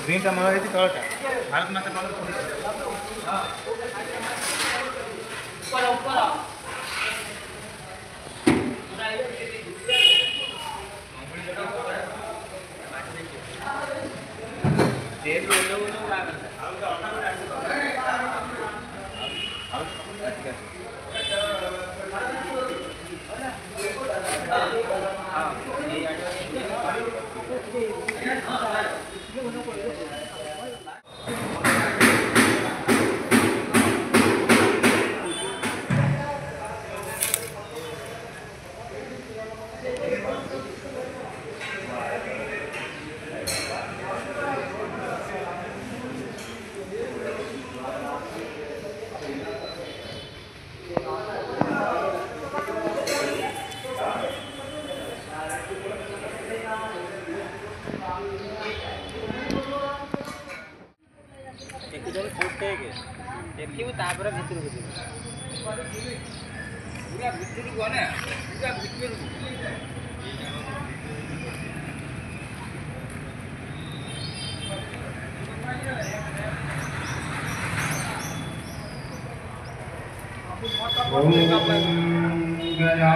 green का मगर है तलटा भारत माता मगर ऊपर ऊपर देव लोग देखिए तापर भीतर को पूरा भीतर को ना पूरा भीतर ओम गया